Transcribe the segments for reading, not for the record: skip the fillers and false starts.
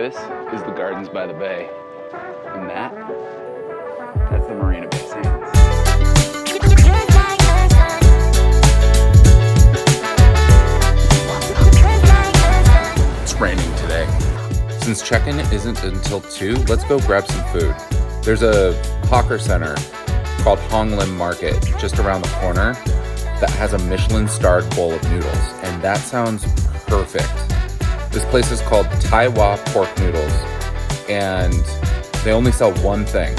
This is the Gardens by the Bay. And that's the Marina Bay Sands. It's raining today. Since check-in isn't until 2, let's go grab some food. There's a hawker center called Hong Lim Market just around the corner that has a Michelin-starred bowl of noodles, and that sounds perfect. This place is called Tai Wa Pork Noodles, and they only sell one thing.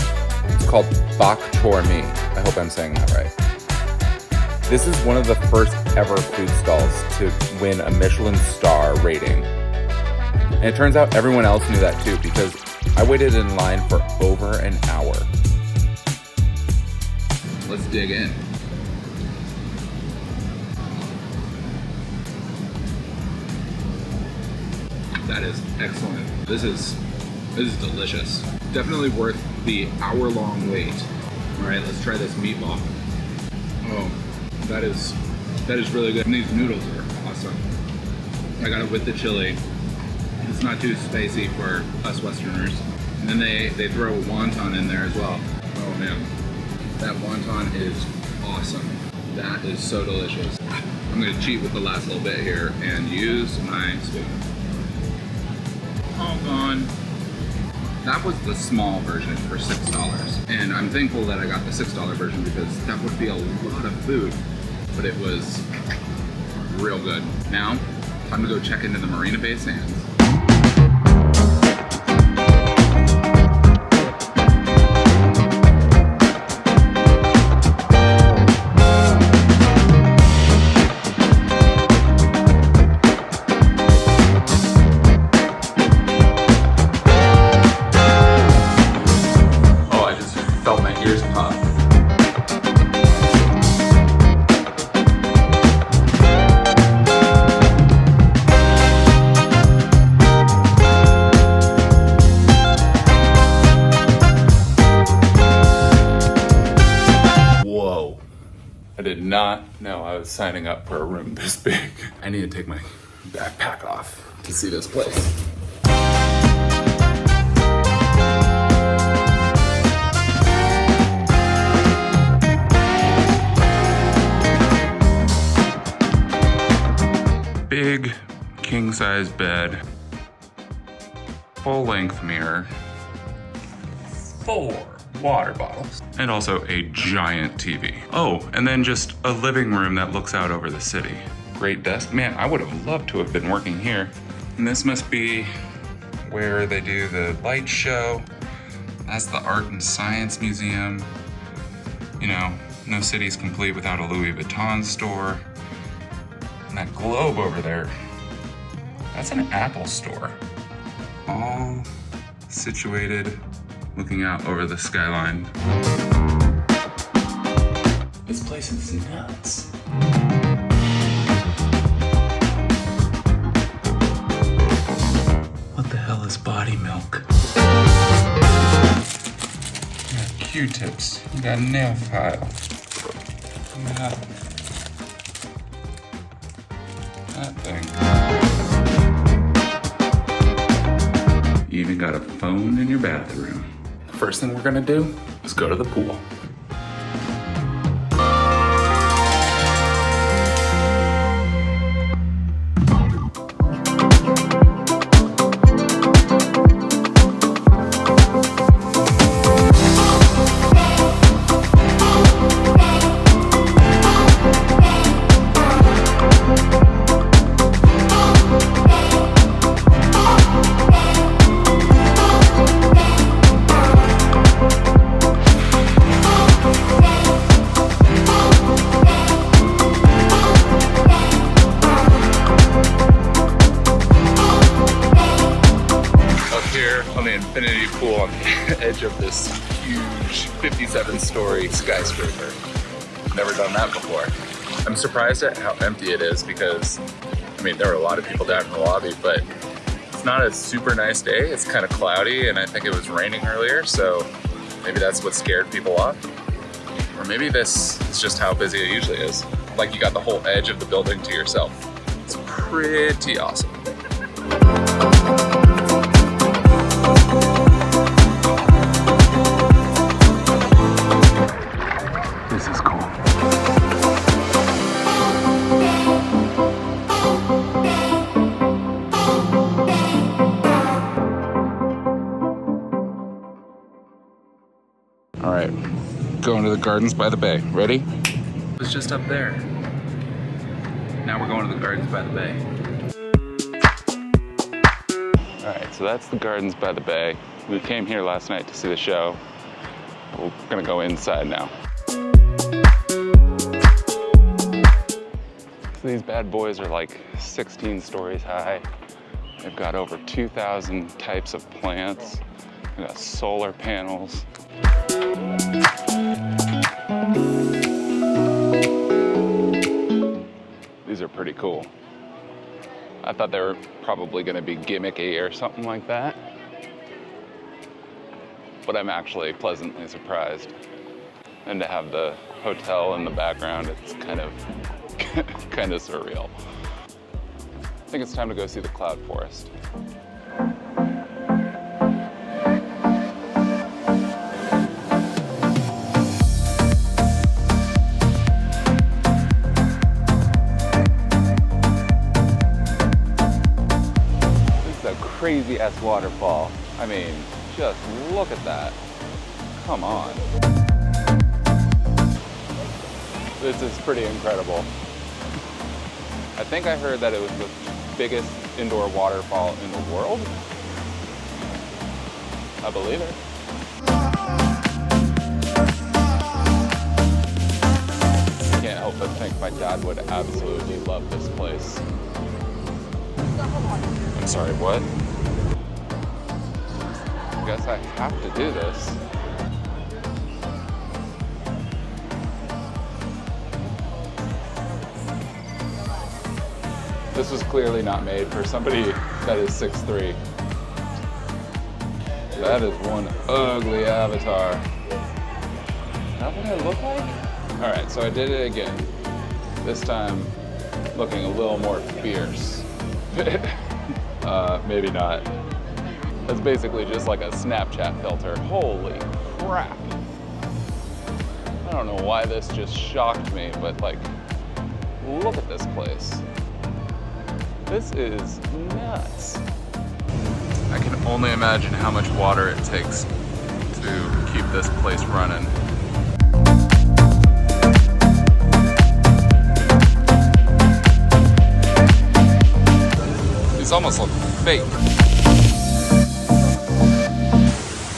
It's called Bok Chor Mi. I hope I'm saying that right. This is one of the first ever food stalls to win a Michelin star rating. And it turns out everyone else knew that too, because I waited in line for over an hour. Let's dig in. That is excellent. This is delicious. Definitely worth the hour-long wait. All right, let's try this meatball. Oh, that is really good. And these noodles are awesome. I got it with the chili. It's not too spicy for us Westerners. And then they throw a wonton in there as well. Oh man, that wonton is awesome. That is so delicious. I'm gonna cheat with the last little bit here and use my spoon. All gone. That was the small version for $6. And I'm thankful that I got the $6 version because that would be a lot of food, but it was real good. Now, time to go check into the Marina Bay Sands. I did not know I was signing up for a room this big. I need to take my backpack off to see this place. Big king-size bed, full-length mirror, 4 water bottles, and also a giant TV. Oh, and then just a living room that looks out over the city. Great desk. Man, I would have loved to have been working here. And this must be where they do the light show. That's the Art and Science Museum. You know, no city's complete without a Louis Vuitton store. And that globe over there, that's an Apple store. All situated looking out over the skyline. This place is nuts. What the hell is body milk? You got Q-tips, you got nail file, you got that thing. You even got a phone in your bathroom. First thing we're gonna do is go to the pool. Infinity pool on the edge of this huge 57-story skyscraper. Never done that before. I'm surprised at how empty it is because, I mean, there were a lot of people down in the lobby, but it's not a super nice day. It's kind of cloudy and I think it was raining earlier, so maybe that's what scared people off. Or maybe this is just how busy it usually is. Like you got the whole edge of the building to yourself. It's pretty awesome. Going to the Gardens by the Bay. Ready? It was just up there. Now we're going to the Gardens by the Bay. All right, so that's the Gardens by the Bay. We came here last night to see the show. We're gonna go inside now. So these bad boys are like 16 stories high. They've got over 2,000 types of plants. They've got solar panels. These are pretty cool. I thought they were probably gonna be gimmicky or something like that, but I'm actually pleasantly surprised. And to have the hotel in the background, it's kind of surreal. I think it's time to go see the cloud forest. Crazy ass waterfall. I mean, just look at that. Come on. This is pretty incredible. I think I heard that it was the biggest indoor waterfall in the world. I believe it. I can't help but think my dad would absolutely love this place. I'm sorry, what? I guess I have to do this. This was clearly not made for somebody that is 6'3". That is one ugly avatar. Is that what I look like? All right, so I did it again. This time, looking a little more fierce. Maybe not. That's basically just like a Snapchat filter. Holy crap. I don't know why this just shocked me, but like, look at this place. This is nuts. I can only imagine how much water it takes to keep this place running. These almost look fake.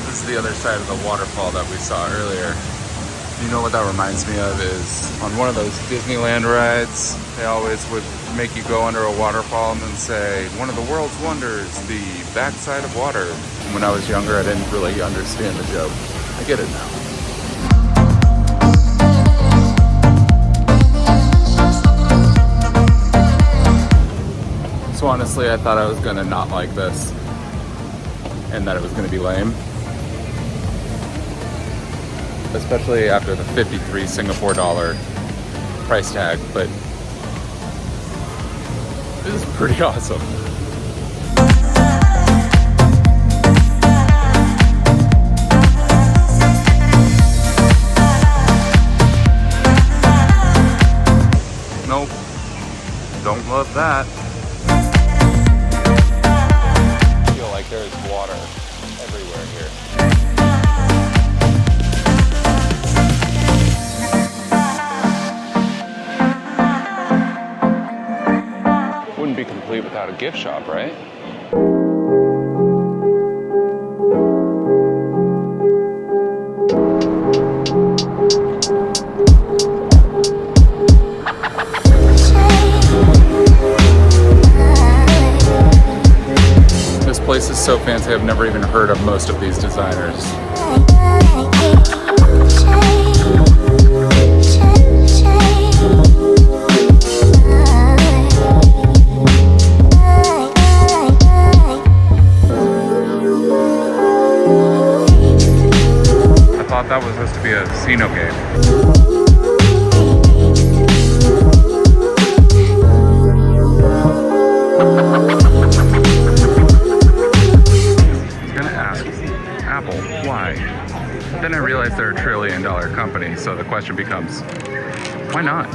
This is the other side of the waterfall that we saw earlier. You know what that reminds me of is on one of those Disneyland rides, they always would make you go under a waterfall and then say, one of the world's wonders, the backside of water. When I was younger, I didn't really understand the joke. I get it now. So honestly, I thought I was gonna not like this and that it was gonna be lame. Especially after the 53 Singapore dollar price tag, but this is pretty awesome. Nope, don't love that. I feel like there's water everywhere here. Wouldn't be complete without a gift shop, right? This place is so fancy, I've never even heard of most of these designers. That was supposed to be a casino game. I was gonna ask Apple why. But then I realized they're $1 trillion company, so the question becomes, why not?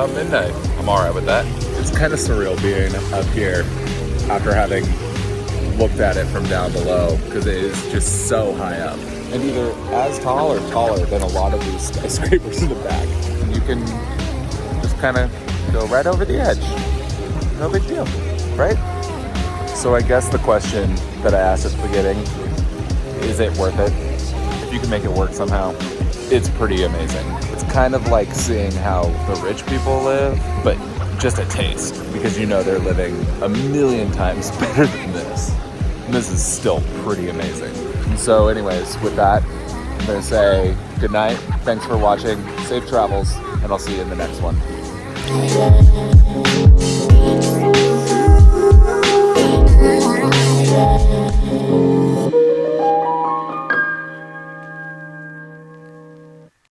about midnight. I'm all right with that. It's kind of surreal being up here after having looked at it from down below, because it is just so high up. And either as tall or taller than a lot of these skyscrapers in the back. And you can just kind of go right over the edge. No big deal, right? So I guess the question that I asked at the beginning, is it worth it? If you can make it work somehow, it's pretty amazing. It's kind of like seeing how the rich people live, but just a taste, because you know they're living a million times better than this. And this is still pretty amazing. And so anyways, with that, I'm gonna say good night. Thanks for watching. Safe travels, and I'll see you in the next one. Yeah.